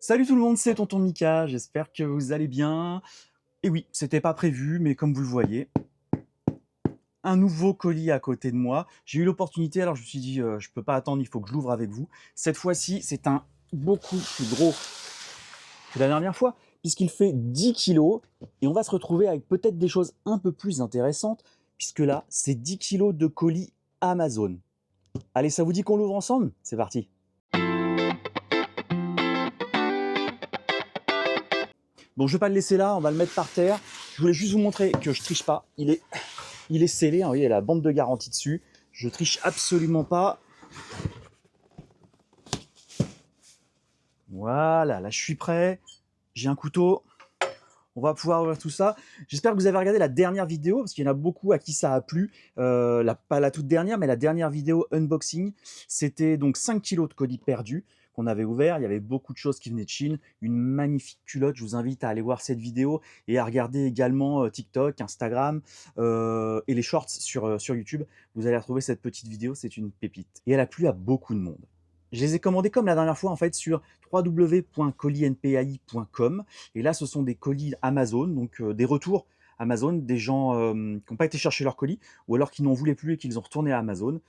Salut tout le monde, c'est Tonton Mika, j'espère que vous allez bien. Et oui, c'était pas prévu, mais comme vous le voyez, un nouveau colis à côté de moi. J'ai eu l'opportunité, alors je me suis dit, je peux pas attendre, il faut que je l'ouvre avec vous. Cette fois-ci, c'est un beaucoup plus gros que la dernière fois, puisqu'il fait 10 kilos, et on va se retrouver avec peut-être des choses un peu plus intéressantes, puisque là, c'est 10 kilos de colis Amazon. Allez, ça vous dit qu'on l'ouvre ensemble? C'est parti. Bon, je vais pas le laisser là, on va le mettre par terre. Je voulais juste vous montrer que je triche pas. Il est scellé, hein, vous voyez, il y a la bande de garantie dessus. Je triche absolument pas. Voilà, là je suis prêt. J'ai un couteau. On va pouvoir ouvrir tout ça. J'espère que vous avez regardé la dernière vidéo, parce qu'il y en a beaucoup à qui ça a plu. Pas la toute dernière, mais la dernière vidéo unboxing. C'était donc 5 kilos de colis perdus qu'on avait ouvert. Il y avait beaucoup de choses qui venaient de Chine. Une magnifique culotte. Je vous invite à aller voir cette vidéo et à regarder également TikTok, Instagram et les shorts sur YouTube. Vous allez retrouver cette petite vidéo. C'est une pépite. Et elle a plu à beaucoup de monde. Je les ai commandés comme la dernière fois en fait sur www.colisnpai.com et là ce sont des colis Amazon, donc des retours Amazon, des gens qui n'ont pas été chercher leur colis ou alors qui n'en voulaient plus et qu'ils ont retourné à Amazon.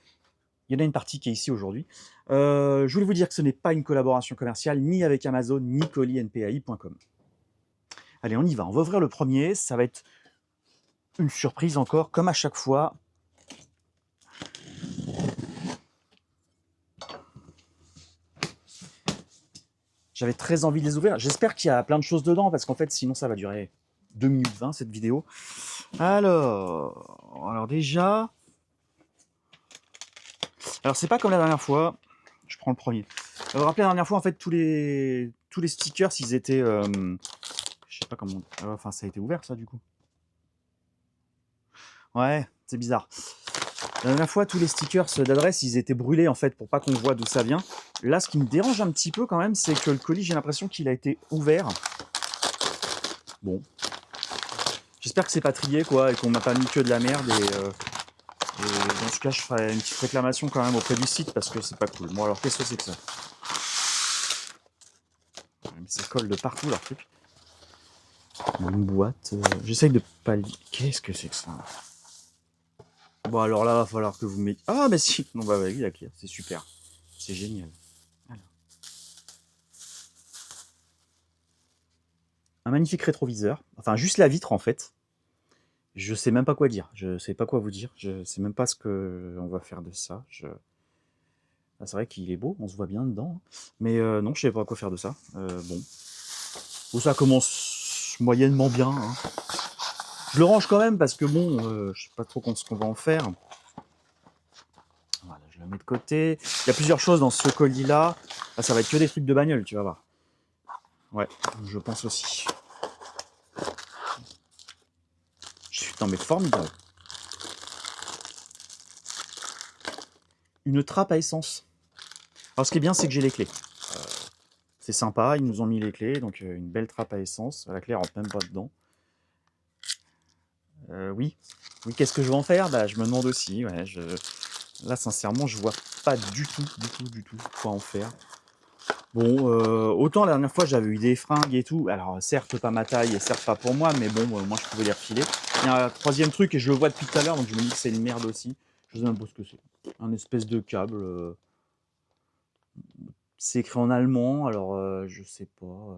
Il y en a une partie qui est ici aujourd'hui. Je voulais vous dire que ce n'est pas une collaboration commerciale ni avec Amazon ni colisnpai.com. Allez, on y va. On va ouvrir le premier. Ça va être une surprise encore, comme à chaque fois. J'avais très envie de les ouvrir. J'espère qu'il y a plein de choses dedans, parce qu'en fait, sinon, ça va durer 2 minutes 20, cette vidéo. Alors déjà... Alors, c'est pas comme la dernière fois. Je prends le premier. Vous vous rappelez, la dernière fois, en fait, tous les stickers, ils étaient... je sais pas comment... Enfin, ça a été ouvert, ça, du coup. Ouais, c'est bizarre. La dernière fois, tous les stickers d'adresse, ils étaient brûlés, en fait, pour pas qu'on voit d'où ça vient. Là, ce qui me dérange un petit peu, quand même, c'est que le colis, j'ai l'impression qu'il a été ouvert. Bon. J'espère que c'est pas trié, quoi, et qu'on m'a pas mis que de la merde. Et dans ce cas, je ferai une petite réclamation, quand même, auprès du site, parce que c'est pas cool. Bon, alors, qu'est-ce que c'est que ça? Mais ça colle de partout, leur truc. Une boîte. J'essaye de pas... Qu'est-ce que c'est que ça? Bon, alors là, va falloir que vous mettiez... Ah, mais si. Non, bah oui, d'accord, c'est super. C'est génial. Alors. Un magnifique rétroviseur. Enfin, juste la vitre, en fait. Je sais même pas quoi dire. Je sais pas quoi vous dire. Je sais même pas ce que on va faire de ça. Ah, c'est vrai qu'il est beau, on se voit bien dedans. Mais non, je sais pas quoi faire de ça. Bon. Bon, ça commence moyennement bien. Hein. Je le range quand même parce que bon, je sais pas trop ce qu'on va en faire. Voilà, je le mets de côté. Il y a plusieurs choses dans ce colis-là. Là, ça va être que des trucs de bagnole, tu vas voir. Ouais, je pense aussi. Putain, mais formidable. Une trappe à essence. Alors, ce qui est bien, c'est que j'ai les clés. C'est sympa, ils nous ont mis les clés, donc une belle trappe à essence. La clé rentre même pas dedans. Oui, qu'est-ce que je vais en faire? Bah, je me demande aussi. Ouais, là, sincèrement, je vois pas du tout quoi en faire. Bon, autant la dernière fois, j'avais eu des fringues et tout. Alors, certes, pas ma taille et certes pas pour moi, mais bon, moi, je pouvais les refiler. Il y a un troisième truc et je le vois depuis tout à l'heure, donc je me dis que c'est une merde aussi. Je sais même pas ce que c'est. Un espèce de câble. C'est écrit en allemand, alors je sais pas.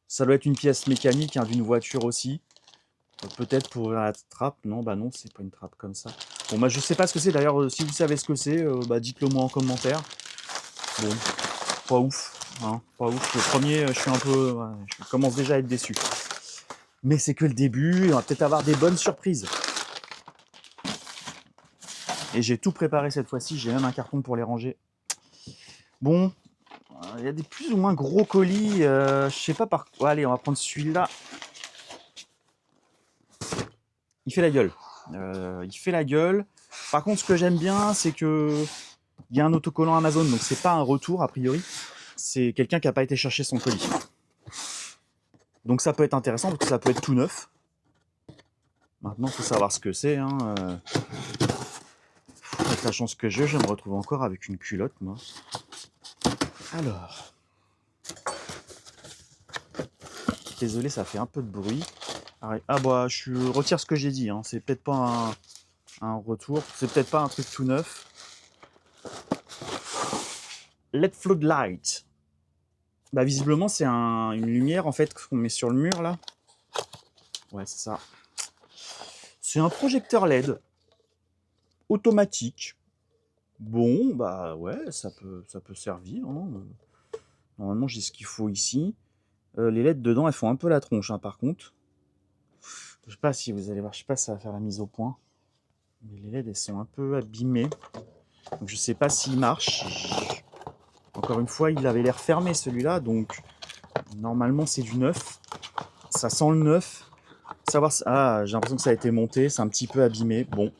Ça doit être une pièce mécanique hein, d'une voiture aussi. Peut-être pour ouvrir la trappe. Non, bah non, c'est pas une trappe comme ça. Bon, bah je sais pas ce que c'est. D'ailleurs, si vous savez ce que c'est, bah dites-le moi en commentaire. Bon, pas ouf. Hein, pas ouf. Le premier, je suis un peu... Ouais, je commence déjà à être déçu. Mais c'est que le début. On va peut-être avoir des bonnes surprises. Et j'ai tout préparé cette fois-ci. J'ai même un carton pour les ranger. Bon, il y a des plus ou moins gros colis. Je sais pas par quoi. Allez, on va prendre celui-là. Il fait la gueule. Il fait la gueule. Par contre, ce que j'aime bien, c'est que il y a un autocollant Amazon, donc c'est pas un retour a priori. C'est quelqu'un qui n'a pas été chercher son colis. Donc ça peut être intéressant parce que ça peut être tout neuf. Maintenant, il faut savoir ce que c'est. Hein. Avec la chance que j'ai, je me retrouve encore avec une culotte, moi. Alors. Désolé, ça fait un peu de bruit. Ah bah, je retire ce que j'ai dit, hein. C'est peut-être pas un retour, c'est peut-être pas un truc tout neuf. LED floodlight. Bah visiblement c'est une lumière en fait qu'on met sur le mur là. Ouais, c'est ça. C'est un projecteur LED automatique. Bon, bah ouais, ça peut servir, hein. Normalement, j'ai ce qu'il faut ici. Les LED dedans, elles font un peu la tronche, hein, par contre. Je sais pas si vous allez voir, je sais pas si ça va faire la mise au point. Mais les LED, elles sont un peu abîmées. Donc je sais pas s'il marche. Encore une fois, il avait l'air fermé celui-là, donc normalement c'est du neuf. Ça sent le neuf. Savoir si... Ah, j'ai l'impression que ça a été monté, c'est un petit peu abîmé. Bon.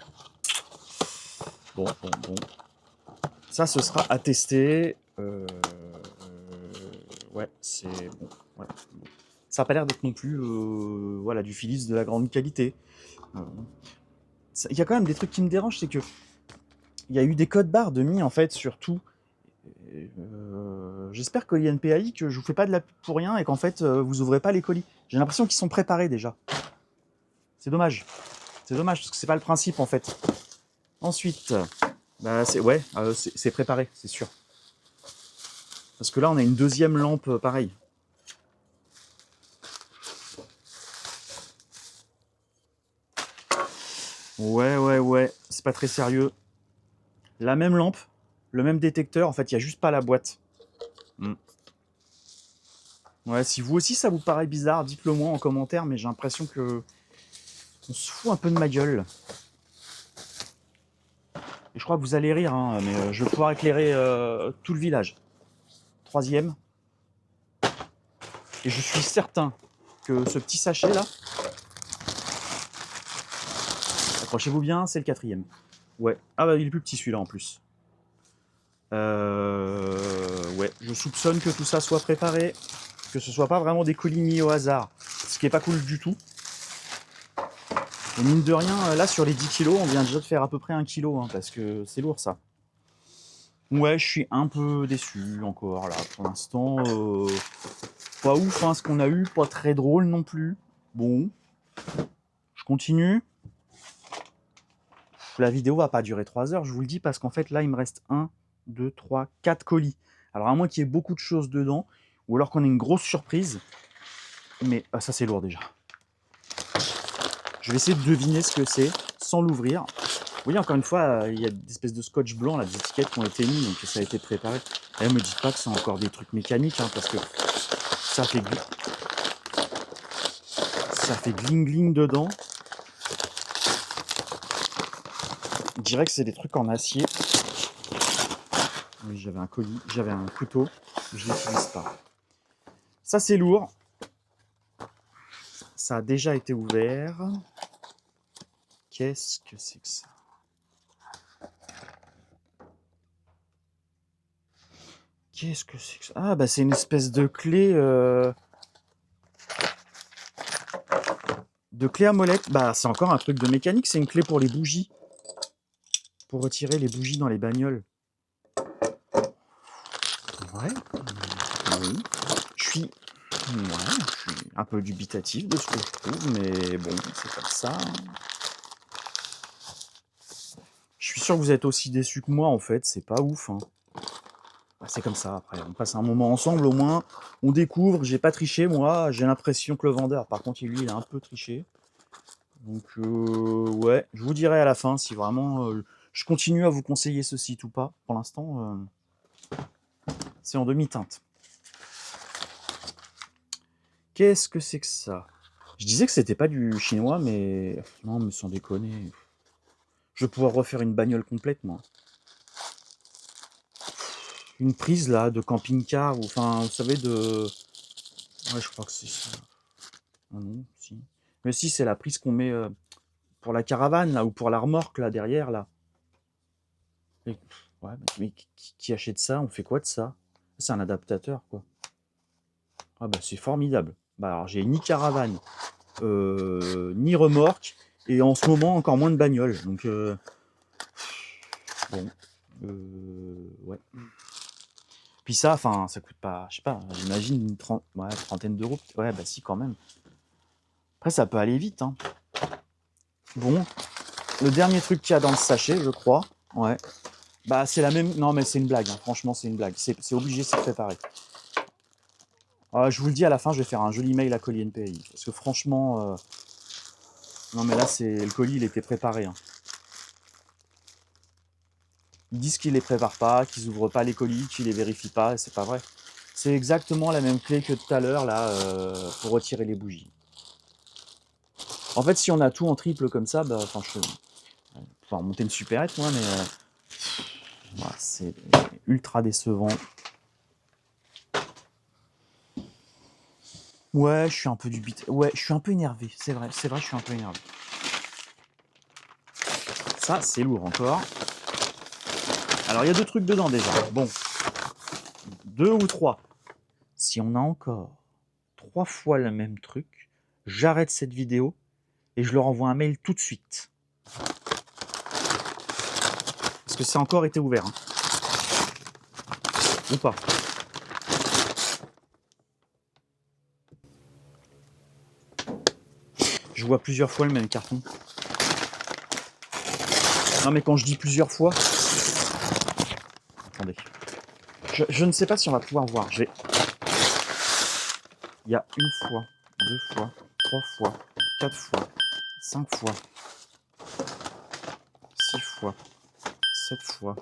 Bon. Ça, ce sera à tester. Ouais, c'est bon. Ouais. Ça n'a pas l'air d'être non plus voilà, du Philips de la grande qualité. Il y a quand même des trucs qui me dérangent, c'est que il y a eu des codes barres de mis en fait sur tout. J'espère que l'INPAI, que je vous fais pas de la pub pour rien et qu'en fait vous ouvrez pas les colis. J'ai l'impression qu'ils sont préparés déjà. C'est dommage. C'est dommage parce que c'est pas le principe en fait. Ensuite, bah c'est préparé, c'est sûr. Parce que là on a une deuxième lampe pareil. Ouais, c'est pas très sérieux. La même lampe, le même détecteur, en fait, il n'y a juste pas la boîte. Ouais, si vous aussi ça vous paraît bizarre, dites-le moi en commentaire, mais j'ai l'impression que on se fout un peu de ma gueule. Et je crois que vous allez rire, hein, mais je vais pouvoir éclairer tout le village. Troisième. Et je suis certain que ce petit sachet là, accrochez-vous bien, c'est le quatrième. Ouais. Ah bah il est plus petit celui-là en plus. Ouais, je soupçonne que tout ça soit préparé, que ce soit pas vraiment des colis mis au hasard, ce qui est pas cool du tout. Et mine de rien, là sur les 10 kilos, on vient déjà de faire à peu près 1 kilo, hein, parce que c'est lourd ça. Ouais, je suis un peu déçu encore là, pour l'instant. Pas ouf hein, ce qu'on a eu, pas très drôle non plus. Bon, je continue. La vidéo va pas durer 3 heures, je vous le dis, parce qu'en fait là il me reste 1, 2, 3, 4 colis. Alors à moins qu'il y ait beaucoup de choses dedans, ou alors qu'on ait une grosse surprise. Mais ça c'est lourd déjà. Je vais essayer de deviner ce que c'est, sans l'ouvrir. Vous voyez, encore une fois, il y a des espèces de scotch blanc, là, des étiquettes qui ont été mises, donc ça a été préparé. Et me dites pas que c'est encore des trucs mécaniques, hein, parce que ça fait gling gling dedans. Je dirais que c'est des trucs en acier. Oui, j'avais un colis, j'avais un couteau, je l'utilise pas. Ça c'est lourd. Ça a déjà été ouvert. Qu'est-ce que c'est que ça? Qu'est-ce que c'est que ça? Ah bah c'est une espèce de clé à molette. Bah c'est encore un truc de mécanique, c'est une clé pour les bougies. Pour retirer les bougies dans les bagnoles. Ouais. Oui. Je suis un peu dubitatif de ce que je trouve, mais bon, c'est comme ça. Je suis sûr que vous êtes aussi déçus que moi en fait, c'est pas ouf, hein. Bah, c'est comme ça, après on passe un moment ensemble au moins, on découvre, j'ai pas triché moi, j'ai l'impression que le vendeur, par contre lui il a un peu triché. Donc ouais, je vous dirai à la fin si vraiment je continue à vous conseiller ce site ou pas. Pour l'instant, c'est en demi-teinte. Qu'est-ce que c'est que ça? Je disais que c'était pas du chinois, mais non, mais sans déconner. Je vais pouvoir refaire une bagnole complète, moi. Une prise là de camping-car, ou enfin, vous savez, de. Ouais, je crois que c'est ça. Ah non, si. Mais si, c'est la prise qu'on met pour la caravane là, ou pour la remorque là derrière là. Et... Ouais, mais qui achète ça? On fait quoi de ça? C'est un adaptateur, quoi. Ah bah c'est formidable. Bah alors j'ai ni caravane, ni remorque, et en ce moment encore moins de bagnole. Donc bon, ouais. Puis ça, enfin, ça coûte pas, je sais pas, j'imagine ouais, trentaine d'euros. Ouais, bah si, quand même. Après, ça peut aller vite, hein. Bon, le dernier truc qu'il y a dans le sachet, je crois. Ouais. Bah, c'est la même. Non, mais c'est une blague, hein. Franchement, c'est une blague. C'est obligé, c'est préparé. Je vous le dis, à la fin, je vais faire un joli mail à Colis NPI. Parce que franchement. Non, mais là, le colis, il était préparé, hein. Ils disent qu'ils les préparent pas, qu'ils ouvrent pas les colis, qu'ils les vérifient pas, et c'est pas vrai. C'est exactement la même clé que tout à l'heure, là, pour retirer les bougies. En fait, si on a tout en triple comme ça, bah, enfin, je vais pouvoir monter une supérette, moi, mais voilà, c'est ultra décevant. Ouais, je suis un peu ouais, je suis un peu énervé, c'est vrai, je suis un peu énervé. Ça, c'est lourd encore. Alors, il y a 2 trucs dedans déjà. Bon, 2 ou 3. Si on a encore 3 fois le même truc, j'arrête cette vidéo et je leur envoie un mail tout de suite. Parce que ça a encore été ouvert. Hein. Ou pas. Je vois plusieurs fois le même carton. Non mais quand je dis plusieurs fois... Attendez. Je ne sais pas si on va pouvoir voir. Il y a 1 fois, 2 fois, 3 fois, 4 fois, 5 fois, 6 fois, 7 fois,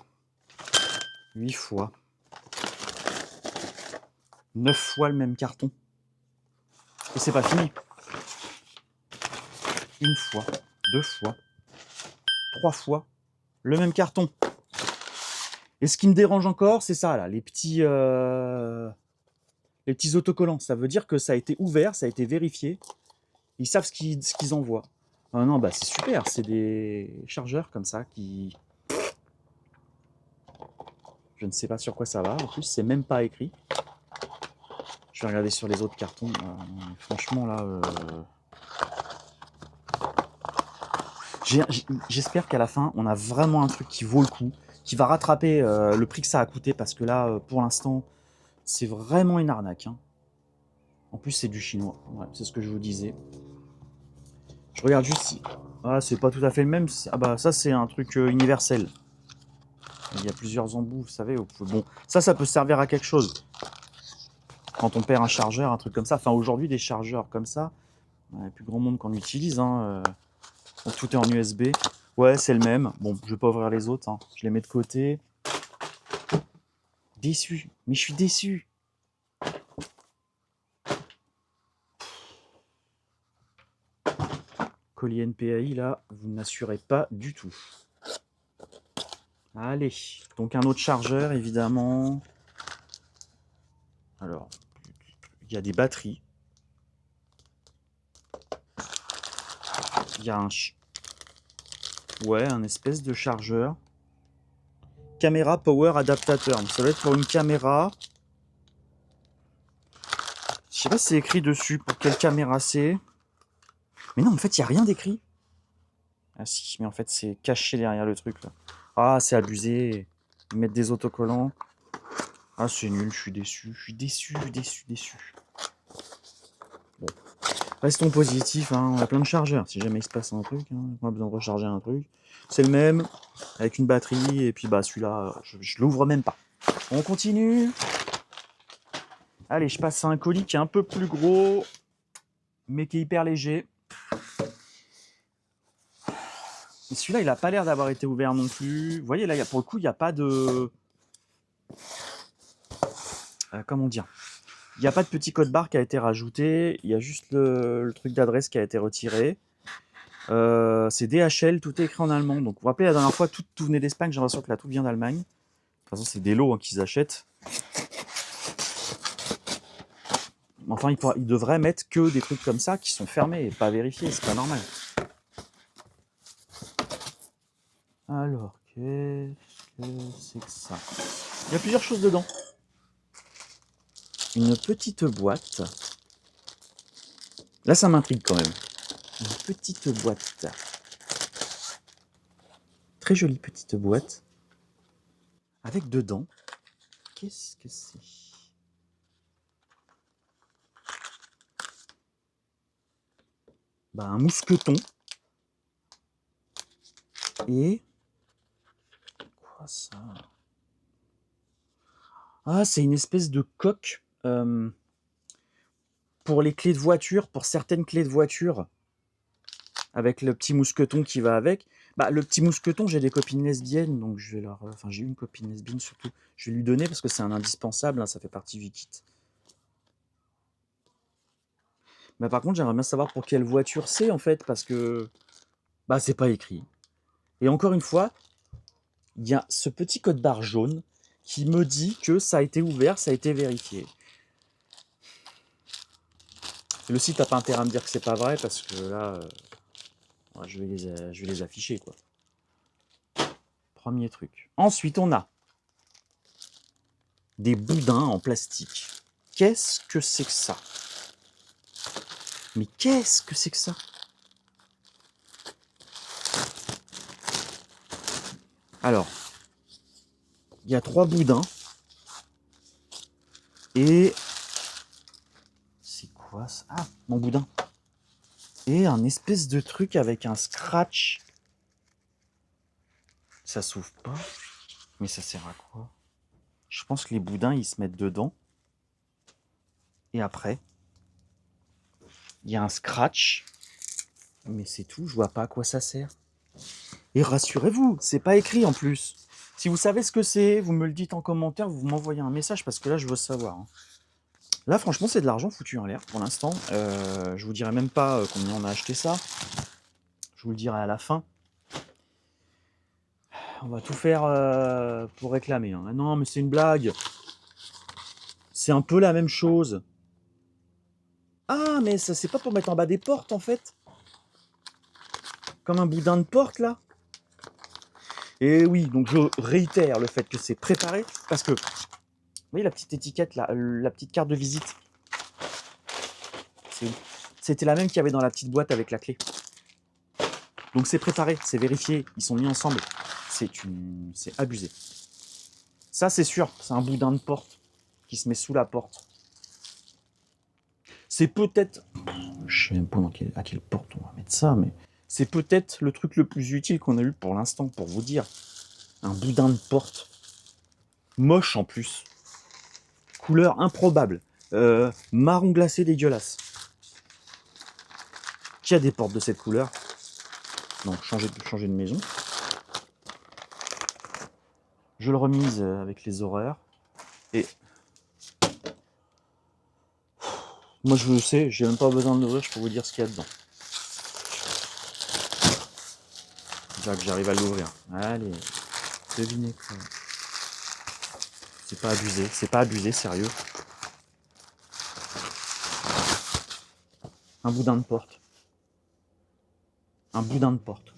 8 fois, 9 fois le même carton. Et c'est pas fini. 1 fois, 2 fois, 3 fois le même carton. Et ce qui me dérange encore, c'est ça là, les petits autocollants. Ça veut dire que ça a été ouvert, ça a été vérifié. Ils savent ce qu'ils envoient. Ah non, bah c'est super, c'est des chargeurs comme ça qui... Je ne sais pas sur quoi ça va, en plus c'est même pas écrit. Je vais regarder sur les autres cartons. Franchement là... J'espère qu'à la fin, on a vraiment un truc qui vaut le coup, qui va rattraper le prix que ça a coûté, parce que là, pour l'instant, c'est vraiment une arnaque. Hein. En plus, c'est du chinois. Ouais, c'est ce que je vous disais. Je regarde juste si... Ah, c'est pas tout à fait le même. Ah bah ça, c'est un truc universel. Il y a plusieurs embouts, vous savez. Bon, ça peut servir à quelque chose. Quand on perd un chargeur, un truc comme ça. Enfin, aujourd'hui, des chargeurs comme ça, il n'y a plus grand monde qu'on utilise. Hein. Donc, tout est en USB. Ouais, c'est le même. Bon, je vais pas ouvrir les autres. Hein. Je les mets de côté. Déçu. Mais je suis déçu. Colis NPAI, là, vous n'assurez pas du tout. Allez. Donc, un autre chargeur, évidemment. Alors, il y a des batteries. Il y a un espèce de chargeur. Caméra power adaptateur. Donc, ça doit être pour une caméra. Je sais pas si c'est écrit dessus pour quelle caméra c'est. Mais non, en fait, il n'y a rien d'écrit. Ah si, mais en fait, c'est caché derrière le truc. Là. Ah, c'est abusé. Ils mettent des autocollants. Ah, c'est nul, je suis déçu. Je suis déçu. Bon. Restons positifs, hein. On a plein de chargeurs. Si jamais il se passe un truc, hein, on a besoin de recharger un truc. C'est le même, avec une batterie. Et puis, bah, celui-là, je l'ouvre même pas. On continue. Allez, je passe à un colis qui est un peu plus gros, mais qui est hyper léger. Et celui-là, il n'a pas l'air d'avoir été ouvert non plus. Vous voyez, là, pour le coup, il n'y a pas de... comment dire ? Il n'y a pas de petit code barre qui a été rajouté. Il y a juste le truc d'adresse qui a été retiré. C'est DHL, tout est écrit en allemand. Donc, vous vous rappelez, la dernière fois, tout venait d'Espagne. J'ai l'impression que là, tout vient d'Allemagne. De toute façon, c'est des lots qu'ils achètent. Enfin, ils devraient mettre que des trucs comme ça qui sont fermés et pas vérifiés. C'est pas normal. Alors, qu'est-ce que c'est que ça ? Il y a plusieurs choses dedans. Une petite boîte. Là, ça m'intrigue quand même. Une petite boîte. Très jolie petite boîte. Avec dedans, Qu'est-ce que c'est? Bah, un mousqueton. Et... quoi ça? Ah, c'est une espèce de coque pour les clés de voiture, pour certaines clés de voiture, avec le petit mousqueton qui va avec. Bah, le petit mousqueton, j'ai des copines lesbiennes, donc je vais leur... Enfin, j'ai une copine lesbienne surtout. Je vais lui donner parce que c'est un indispensable, hein, ça fait partie du kit. Mais par contre, j'aimerais bien savoir pour quelle voiture c'est, en fait, parce que... bah, c'est pas écrit. Et encore une fois, il y a ce petit code barre jaune qui me dit que ça a été ouvert, ça a été vérifié. Le site n'a pas intérêt à me dire que c'est pas vrai, parce que là, ouais, je vais les afficher, quoi. Premier truc. Ensuite, on a des boudins en plastique. Qu'est-ce que c'est que ça? Mais qu'est-ce que c'est que ça? Alors, il y a 3 boudins. Et... c'est quoi ça? Ah, mon boudin. Et un espèce de truc avec un scratch. Ça s'ouvre pas. Mais ça sert à quoi? Je pense que les boudins, ils se mettent dedans. Et après, il y a un scratch. Mais c'est tout, je vois pas à quoi ça sert. Et rassurez-vous, c'est pas écrit en plus. Si vous savez ce que c'est, vous me le dites en commentaire, vous m'envoyez un message parce que là, je veux savoir. Hein. Là, franchement, c'est de l'argent foutu en l'air pour l'instant. Je vous dirai même pas combien on a acheté ça. Je vous le dirai à la fin. On va tout faire pour réclamer. Hein. Ah non, mais c'est une blague. C'est un peu la même chose. Ah, mais ça, c'est pas pour mettre en bas des portes, en fait. Comme un boudin de porte, là. Et oui, donc je réitère le fait que c'est préparé. Parce que, vous voyez la petite étiquette, là, la petite carte de visite. C'était la même qu'il y avait dans la petite boîte avec la clé. Donc c'est préparé, c'est vérifié, ils sont mis ensemble. C'est abusé. Ça, c'est sûr, c'est un boudin de porte qui se met sous la porte. C'est peut-être... je sais même pas à quelle porte on va mettre ça, mais... c'est peut-être le truc le plus utile qu'on a eu pour l'instant, pour vous dire. Un boudin de porte. Moche en plus. Couleur improbable. Marron glacé dégueulasse. Qui a des portes de cette couleur? Non, changer de maison. Je le remise avec les horreurs. Et... moi je le sais, j'ai même pas besoin de l'ouvrir, je peux vous dire ce qu'il y a dedans. Déjà que j'arrive à l'ouvrir. Allez, devinez quoi. C'est pas abusé, sérieux. Un boudin de porte. Un boudin de porte.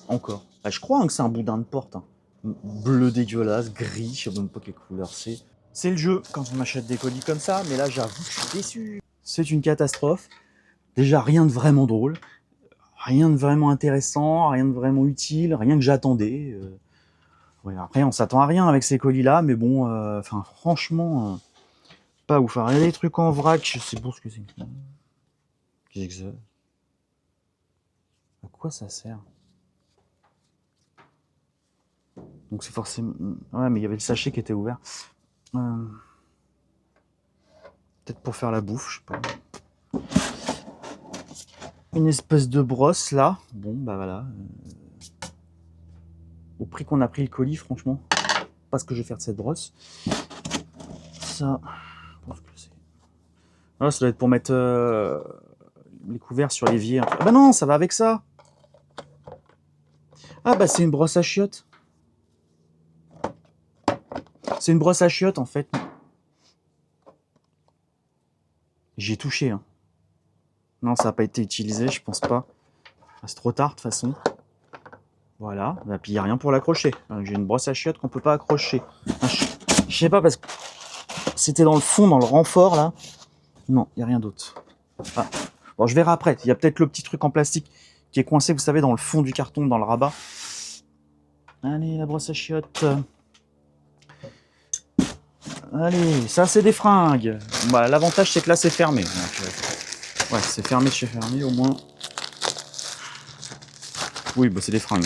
Encore. Ah, je crois que c'est un boudin de porte. Hein. Bleu dégueulasse, gris, je sais même pas quelle couleur c'est. C'est le jeu quand on achète des colis comme ça, mais là j'avoue, je suis déçu. C'est une catastrophe. Déjà rien de vraiment drôle, rien de vraiment intéressant, rien de vraiment utile, rien que j'attendais. Ouais, après on s'attend à rien avec ces colis là, mais bon, enfin franchement, pas ouf. Alors, il y a des trucs en vrac, je sais pas ce que c'est. Qu'est-ce que c'est? À quoi ça sert? Donc c'est forcément... ouais, mais il y avait le sachet qui était ouvert. Peut-être pour faire la bouffe, je sais pas. Une espèce de brosse là. Bon, bah voilà. Au prix qu'on a pris le colis, franchement, pas ce que je vais faire de cette brosse. Ça, je pense que c'est... ah, ça doit être pour mettre les couverts sur l'évier. Ah bah non, ça va avec ça. Ah bah c'est une brosse à chiottes. C'est une brosse à chiottes en fait. J'ai touché. Hein. Non, ça n'a pas été utilisé, je pense pas. Ah, c'est trop tard de toute façon. Voilà, et puis il n'y a rien pour l'accrocher. J'ai une brosse à chiottes qu'on peut pas accrocher. Je sais pas parce que c'était dans le fond, dans le renfort là. Non, il n'y a rien d'autre. Ah. Bon, je verrai après. Il y a peut-être le petit truc en plastique qui est coincé, vous savez, dans le fond du carton, dans le rabat. Allez, la brosse à chiottes. Allez, ça c'est des fringues. Bah, l'avantage c'est que là c'est fermé. Donc, ouais, c'est fermé chez fermé au moins. Oui, bah c'est des fringues.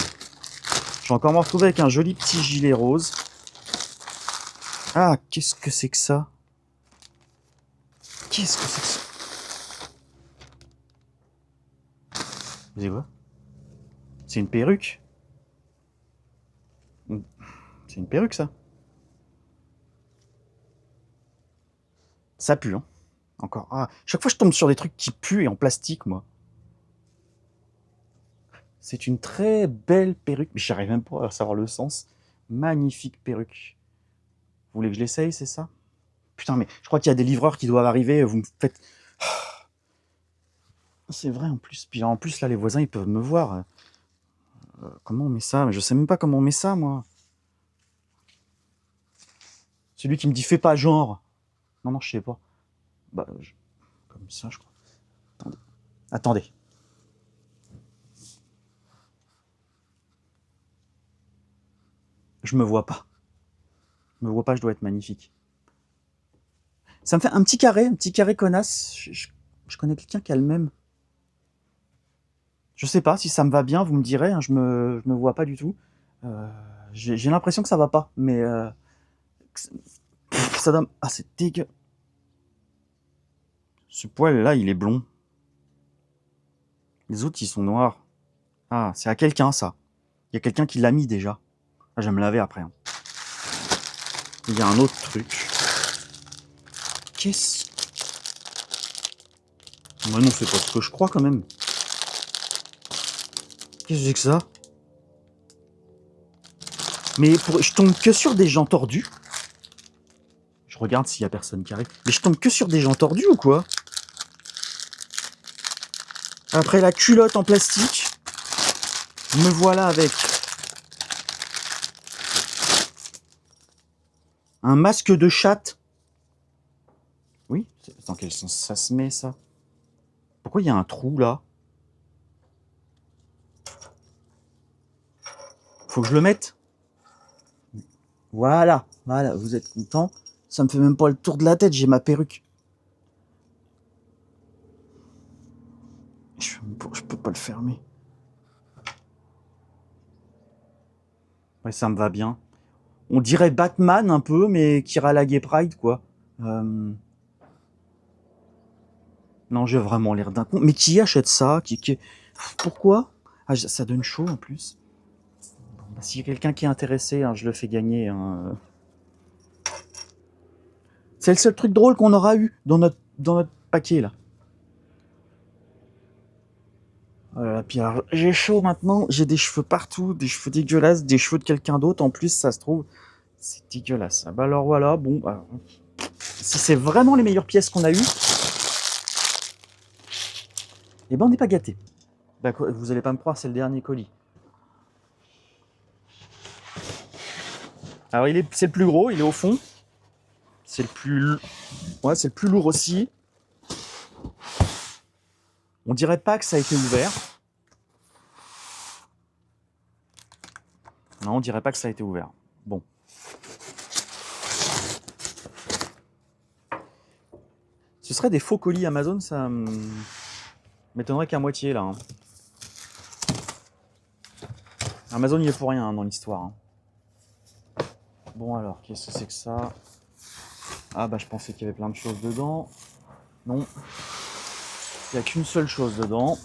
Je vais encore me retrouver avec un joli petit gilet rose. Ah, qu'est-ce que c'est que ça? Qu'est-ce que c'est que ça? Vous savez quoi? C'est une perruque? C'est une perruque ça? Ça pue, hein? Encore. Ah, chaque fois je tombe sur des trucs qui puent et en plastique, moi. C'est une très belle perruque, mais j'arrive même pas à savoir le sens. Magnifique perruque. Vous voulez que je l'essaye, c'est ça? Putain, mais je crois qu'il y a des livreurs qui doivent arriver, vous me faites... C'est vrai en plus. Puis en plus, là, les voisins, ils peuvent me voir. Comment on met ça? Mais je sais même pas comment on met ça, moi. Celui qui me dit fais pas genre. Non, non, je sais pas. Bah, comme ça, je crois. Attendez. Attendez. Je me vois pas. Je me vois pas, je dois être magnifique. Ça me fait un petit carré connasse. Je connais quelqu'un qui a le même. Je sais pas si ça me va bien, vous me direz, hein, je me vois pas du tout. J'ai l'impression que ça va pas, mais ça donne... Ah, c'est dégueu. Ce poil-là, il est blond. Les autres, ils sont noirs. Ah, c'est à quelqu'un, ça. Il y a quelqu'un qui l'a mis déjà. Ah, je vais me laver après. Hein. Il y a un autre truc. Qu'est-ce... Bah non, c'est pas ce que je crois, quand même. Qu'est-ce que c'est que ça? Mais je tombe que sur des gens tordus. Je regarde s'il y a personne qui arrive. Mais je tombe que sur des gens tordus ou quoi? Après la culotte en plastique, me voilà avec un masque de chatte. Oui, dans quel sens ça se met, ça? Pourquoi il y a un trou, là? Faut que je le mette? Voilà, voilà, vous êtes content? Ça me fait même pas le tour de la tête, j'ai ma perruque. Je peux pas le fermer. Ouais, ça me va bien. On dirait Batman un peu, mais qui ira à la Gay Pride, quoi. Non, j'ai vraiment l'air d'un con. Mais qui achète ça? Pourquoi? Ah, ça donne chaud en plus. Bon, bah, s'il y a quelqu'un qui est intéressé, hein, je le fais gagner. Hein. C'est le seul truc drôle qu'on aura eu dans notre paquet, là. Puis alors, j'ai chaud maintenant, j'ai des cheveux partout, des cheveux dégueulasses, des cheveux de quelqu'un d'autre en plus, ça se trouve. C'est dégueulasse. Ah bah alors voilà, bon, bah, si c'est vraiment les meilleures pièces qu'on a eues, eh ben on n'est pas gâtés. Bah, vous allez pas me croire, c'est le dernier colis. Alors c'est le plus gros, il est au fond. C'est le plus... Ouais, c'est le plus lourd aussi. On dirait pas que ça a été ouvert. Non, on dirait pas que ça a été ouvert. Bon. Ce serait des faux colis Amazon, ça m'étonnerait qu'à moitié, là. Hein. Amazon, il est pour rien hein, dans l'histoire. Hein. Bon alors, qu'est-ce que c'est que ça? Ah bah je pensais qu'il y avait plein de choses dedans. Non. Il n'y a qu'une seule chose dedans.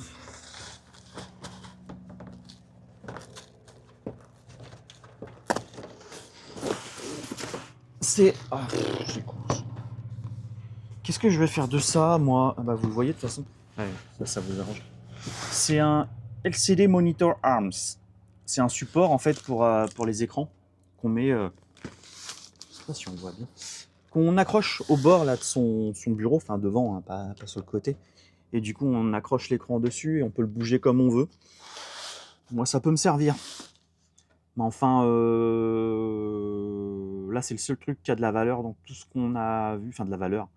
C'est... Ah, qu'est-ce que je vais faire de ça, moi? Ah bah vous le voyez de toute façon. Ouais, ça vous arrange. C'est un LCD Monitor Arms. C'est un support en fait pour les écrans qu'on met... je sais pas si on voit bien. Qu'on accroche au bord là, de son bureau, enfin devant, hein, pas sur le côté. Et du coup, on accroche l'écran dessus et on peut le bouger comme on veut. Moi, ça peut me servir. Mais enfin, là, c'est le seul truc qui a de la valeur dans tout ce qu'on a vu. Enfin, de la valeur.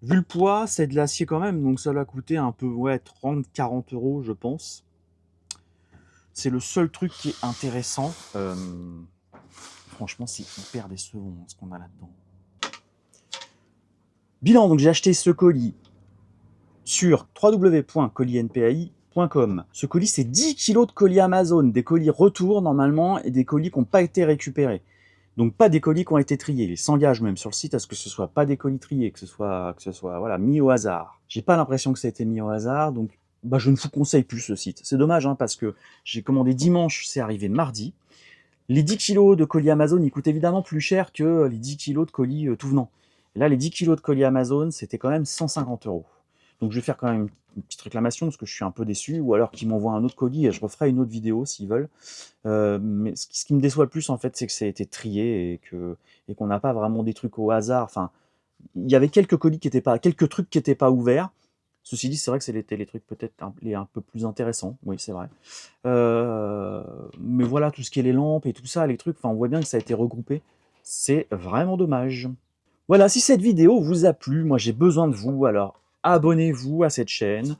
Vu le poids, c'est de l'acier quand même. Donc, ça va coûter un peu, ouais, 30-40 €, je pense. C'est le seul truc qui est intéressant. franchement, c'est hyper décevant ce qu'on a là-dedans. Bilan, donc j'ai acheté ce colis sur www.colisnpai.com. Ce colis, c'est 10 kilos de colis Amazon, des colis retour normalement et des colis qui n'ont pas été récupérés. Donc pas des colis qui ont été triés. Ils s'engagent même sur le site à ce que ce soit pas des colis triés, que ce soit voilà, mis au hasard. J'ai pas l'impression que ça a été mis au hasard, donc bah, je ne vous conseille plus ce site. C'est dommage hein, parce que j'ai commandé dimanche, c'est arrivé mardi. Les 10 kilos de colis Amazon, ils coûtent évidemment plus cher que les 10 kilos de colis tout venant. Et là, les 10 kilos de colis Amazon, c'était quand même 150 €. Donc je vais faire quand même une petite réclamation parce que je suis un peu déçu, ou alors qu'ils m'envoient un autre colis et je referai une autre vidéo s'ils veulent. Mais ce qui me déçoit le plus, en fait, c'est que ça a été trié et qu'on n'a pas vraiment des trucs au hasard. Enfin, il y avait quelques colis qui étaient pas, quelques trucs qui n'étaient pas ouverts. Ceci dit, c'est vrai que c'était les trucs peut-être les un peu plus intéressants. Oui, c'est vrai. Mais voilà, tout ce qui est les lampes et tout ça, les trucs, enfin, on voit bien que ça a été regroupé. C'est vraiment dommage. Voilà, si cette vidéo vous a plu, moi j'ai besoin de vous, alors abonnez-vous à cette chaîne,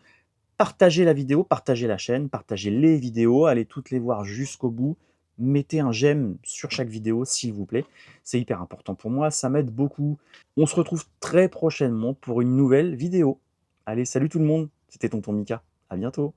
partagez la vidéo, partagez la chaîne, partagez les vidéos, allez toutes les voir jusqu'au bout. Mettez un j'aime sur chaque vidéo, s'il vous plaît. C'est hyper important pour moi, ça m'aide beaucoup. On se retrouve très prochainement pour une nouvelle vidéo. Allez, salut tout le monde, c'était Tonton Mika. À bientôt.